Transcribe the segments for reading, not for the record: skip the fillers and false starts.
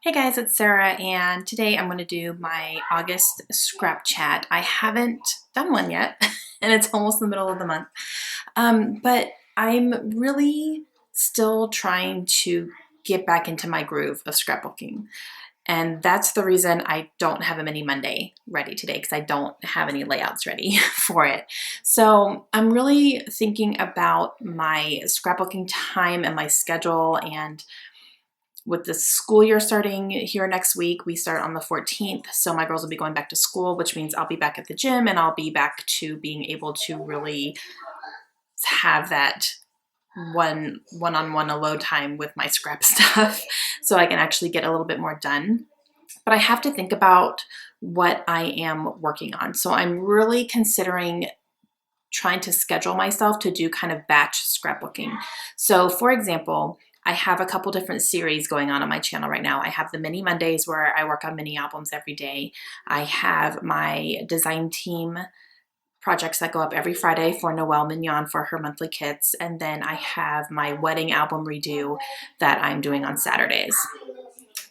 Hey guys, it's Sarah, and today I'm going to do my August scrap chat. I haven't done one yet, and it's almost the middle of the month. But I'm really still trying to get back into my groove of scrapbooking. And that's the reason I don't have a mini Monday ready today, because I don't have any layouts ready for it. So I'm really thinking about my scrapbooking time and my schedule, and with the school year starting here next week, we start on the 14th. So my girls will be going back to school, which means I'll be back at the gym and I'll be back to being able to really have that one-on-one alone time with my scrap stuff so I can actually get a little bit more done. But I have to think about what I am working on. So I'm really considering trying to schedule myself to do kind of batch scrapbooking. So for example, I have a couple different series going on my channel right now. I have the mini Mondays where I work on mini albums every day. I have my design team projects that go up every Friday for Noelle Mignon for her monthly kits. And then I have my wedding album redo that I'm doing on Saturdays.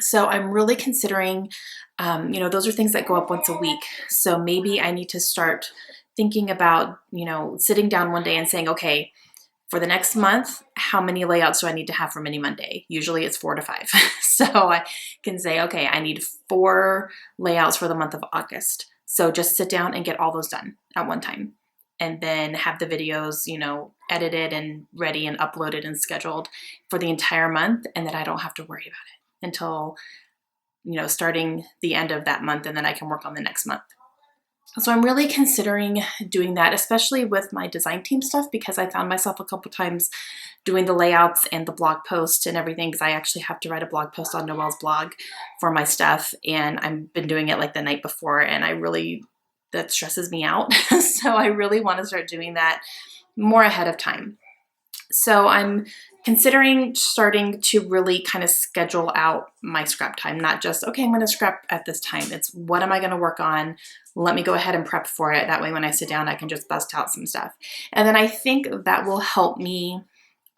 So I'm really considering, those are things that go up once a week. So maybe I need to start thinking about, sitting down one day and saying, okay, for the next month, how many layouts do I need to have for Mini Monday? Usually it's 4 to 5. So I can say, okay, I need 4 layouts for the month of August. So just sit down and get all those done at one time. And then have the videos, edited and ready and uploaded and scheduled for the entire month. And then I don't have to worry about it until, starting the end of that month. And then I can work on the next month. So I'm really considering doing that, especially with my design team stuff, because I found myself a couple times doing the layouts and the blog post and everything, because I actually have to write a blog post on Noelle's blog for my stuff, and I've been doing it like the night before, and that stresses me out. So I really want to start doing that more ahead of time. So I'm considering starting to really kind of schedule out my scrap time, not just, okay, I'm going to scrap at this time. It's what am I going to work on? Let me go ahead and prep for it. That way when I sit down, I can just bust out some stuff. And then I think that will help me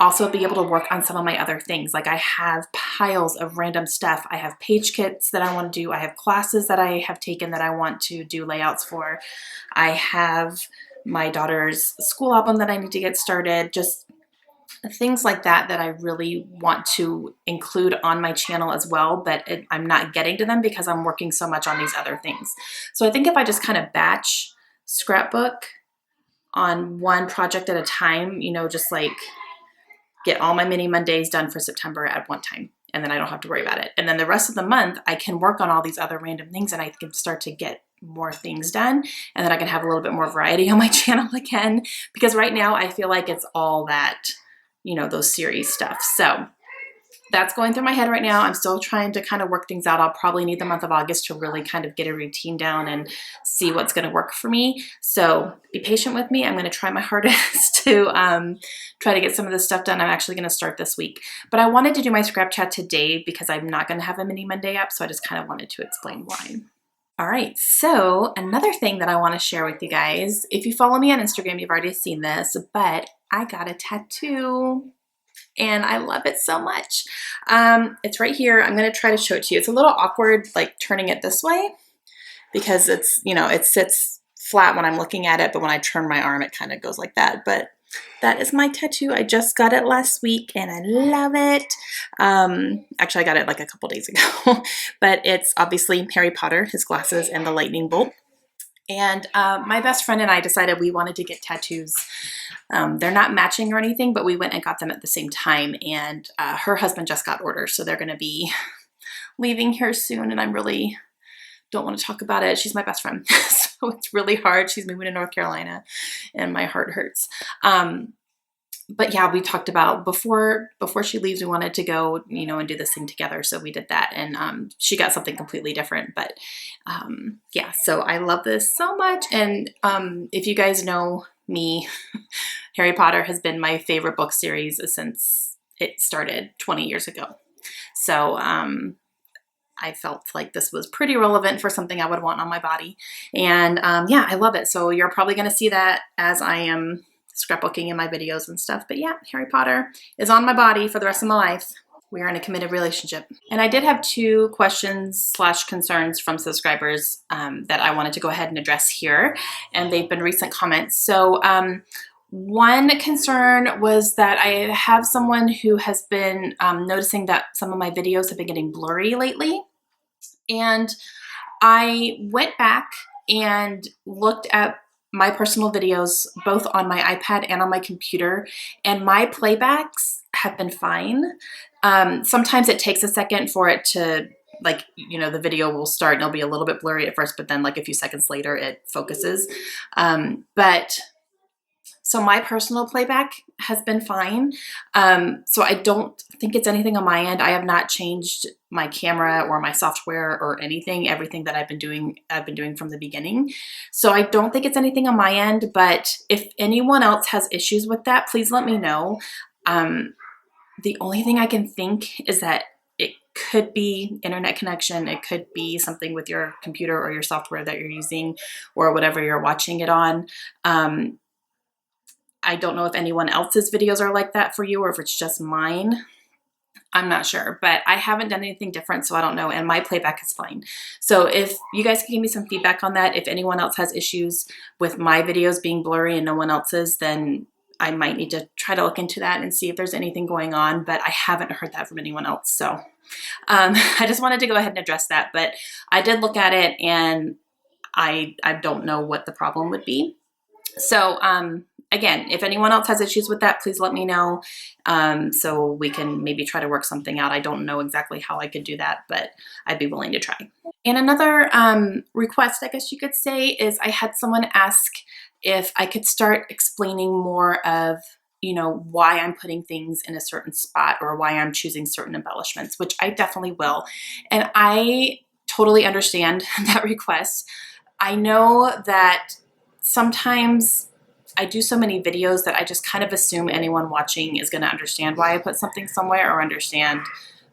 also be able to work on some of my other things. Like I have piles of random stuff. I have page kits that I want to do. I have classes that I have taken that I want to do layouts for. I have my daughter's school album that I need to get started. Just things like that I really want to include on my channel as well, but I'm not getting to them because I'm working so much on these other things. So I think if I just kind of batch scrapbook on one project at a time, just like get all my mini Mondays done for September at one time, and then I don't have to worry about it. And then the rest of the month, I can work on all these other random things and I can start to get more things done, and then I can have a little bit more variety on my channel again, because right now I feel like it's all that those series stuff. So that's going through my head right now. I'm still trying to kind of work things out. I'll probably need the month of August to really kind of get a routine down and see what's going to work for me. So be patient with me. I'm going to try my hardest to try to get some of this stuff done. I'm actually going to start this week. But I wanted to do my scrap chat today because I'm not going to have a mini Monday up. So I just kind of wanted to explain why. All right, so another thing that I want to share with you guys, if you follow me on Instagram, you've already seen this, but I got a tattoo and I love it so much. It's right here. I'm going to try to show it to you. It's a little awkward, like turning it this way, because it's, it sits flat when I'm looking at it, but when I turn my arm, it kind of goes like that. But that is my tattoo. I just got it last week and I love it. Actually, I got it like a couple days ago, but it's obviously Harry Potter, his glasses, and the lightning bolt. And my best friend and I decided we wanted to get tattoos. They're not matching or anything, but we went and got them at the same time. And her husband just got orders, so they're going to be leaving here soon. And I really don't want to talk about it. She's my best friend, so it's really hard. She's moving to North Carolina, and my heart hurts. But yeah, we talked about before she leaves, we wanted to go, and do this thing together. So we did that, and she got something completely different. But yeah, so I love this so much. And if you guys know me, Harry Potter has been my favorite book series since it started 20 years ago. So I felt like this was pretty relevant for something I would want on my body. And yeah, I love it. So you're probably going to see that as I am scrapbooking in my videos and stuff. But yeah, Harry Potter is on my body for the rest of my life. we're in a committed relationship. And I did have 2 questions slash concerns from subscribers that I wanted to go ahead and address here, and they've been recent comments. So one concern was that I have someone who has been noticing that some of my videos have been getting blurry lately. And I went back and looked at my personal videos, both on my iPad and on my computer, and my playbacks have been fine. Sometimes it takes a second for it to, like, you know, the video will start and it'll be a little bit blurry at first, but then like a few seconds later it focuses. So my personal playback has been fine. So I don't think it's anything on my end. I have not changed my camera or my software or anything. Everything that I've been doing from the beginning. So I don't think it's anything on my end, but if anyone else has issues with that, please let me know. The only thing I can think is that it could be internet connection. It could be something with your computer or your software that you're using or whatever you're watching it on. I don't know if anyone else's videos are like that for you or if it's just mine. I'm not sure, but I haven't done anything different, so I don't know, and my playback is fine. So if you guys can give me some feedback on that, if anyone else has issues with my videos being blurry and no one else's, then I might need to try to look into that and see if there's anything going on, but I haven't heard that from anyone else. So I just wanted to go ahead and address that, but I did look at it and I don't know what the problem would be. So again, if anyone else has issues with that, please let me know so we can maybe try to work something out. I don't know exactly how I could do that, but I'd be willing to try. And another request, I guess you could say, is I had someone ask if I could start explaining more of, you know, why I'm putting things in a certain spot or why I'm choosing certain embellishments, which I definitely will. And I totally understand that request. I know that sometimes I do so many videos that I just kind of assume anyone watching is going to understand why I put something somewhere or understand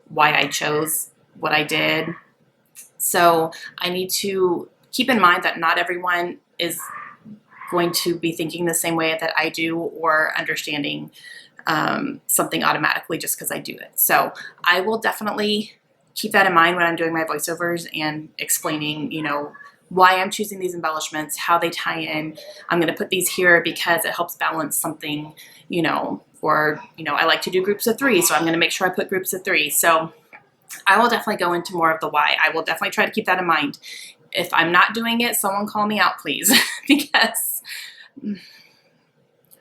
why I chose what I did. So I need to keep in mind that not everyone is going to be thinking the same way that I do or understanding something automatically just because I do it. So I will definitely keep that in mind when I'm doing my voiceovers and explaining, you know, why I'm choosing these embellishments, how they tie in. I'm going to put these here because it helps balance something, you know, or, you know, I like to do groups of 3, so I'm going to make sure I put groups of 3. So I will definitely go into more of the why. I will definitely try to keep that in mind. If I'm not doing it, someone call me out, please, because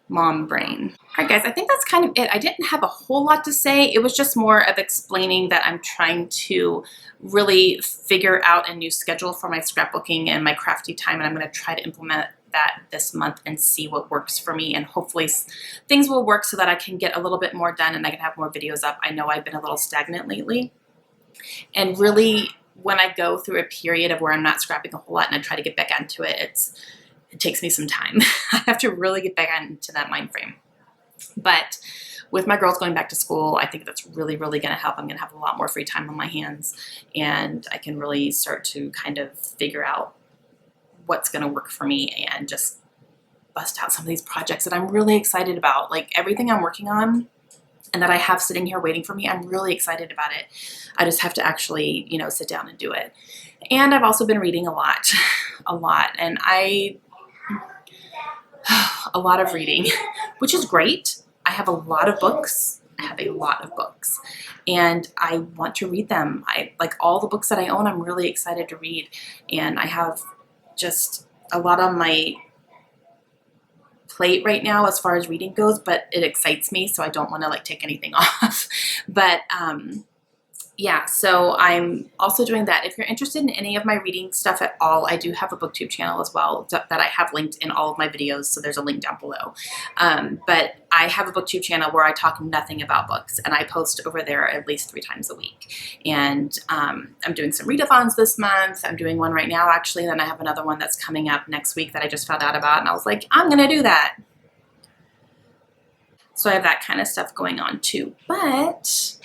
mom brain. All right, guys, I think that's kind of it. I didn't have a whole lot to say. It was just more of explaining that I'm trying to really figure out a new schedule for my scrapbooking and my crafty time, and I'm going to try to implement that this month and see what works for me, and hopefully things will work so that I can get a little bit more done and I can have more videos up. I know I've been a little stagnant lately, and really when I go through a period of where I'm not scrapping a whole lot and I try to get back into it, it takes me some time. I have to really get back into that mind frame. But with my girls going back to school, I think that's really, really going to help. I'm going to have a lot more free time on my hands, and I can really start to kind of figure out what's going to work for me and just bust out some of these projects that I'm really excited about. Like everything I'm working on and that I have sitting here waiting for me, I'm really excited about it. I just have to actually, you know, sit down and do it. And I've also been reading a lot, and a lot of reading, which is great. I have a lot of books. And I want to read them. I like all the books that I own. I'm really excited to read, and I have just a lot on my plate right now as far as reading goes, but it excites me, so I don't want to like take anything off. But yeah, so I'm also doing that. If you're interested in any of my reading stuff at all, I do have a BookTube channel as well that I have linked in all of my videos, so there's a link down below. But I have a BookTube channel where I talk nothing about books, and I post over there at least 3 times a week. And I'm doing some readathons this month. I'm doing one right now, actually, and then I have another one that's coming up next week that I just found out about, and I was like, I'm going to do that. So I have that kind of stuff going on too. But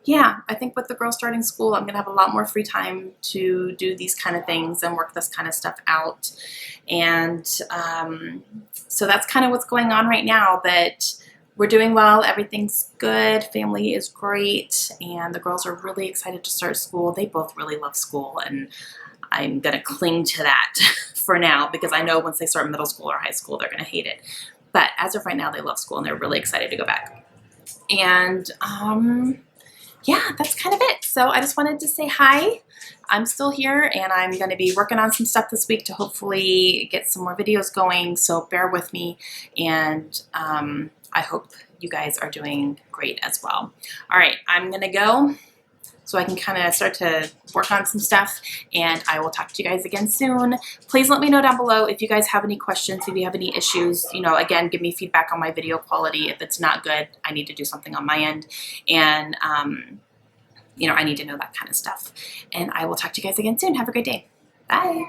yeah, I think with the girls starting school, I'm going to have a lot more free time to do these kind of things and work this kind of stuff out. And so that's kind of what's going on right now. But we're doing well. Everything's good. Family is great. And the girls are really excited to start school. They both really love school, and I'm going to cling to that for now, because I know once they start middle school or high school, they're going to hate it. But as of right now, they love school and they're really excited to go back. And yeah, that's kind of it. So I just wanted to say hi. I'm still here, and I'm going to be working on some stuff this week to hopefully get some more videos going. So bear with me, and I hope you guys are doing great as well. All right, I'm going to go so I can kind of start to work on some stuff, and I will talk to you guys again soon. Please let me know down below if you guys have any questions, if you have any issues. You know, again, give me feedback on my video quality. If it's not good, I need to do something on my end, and you know, I need to know that kind of stuff. And I will talk to you guys again soon. Have a great day. Bye.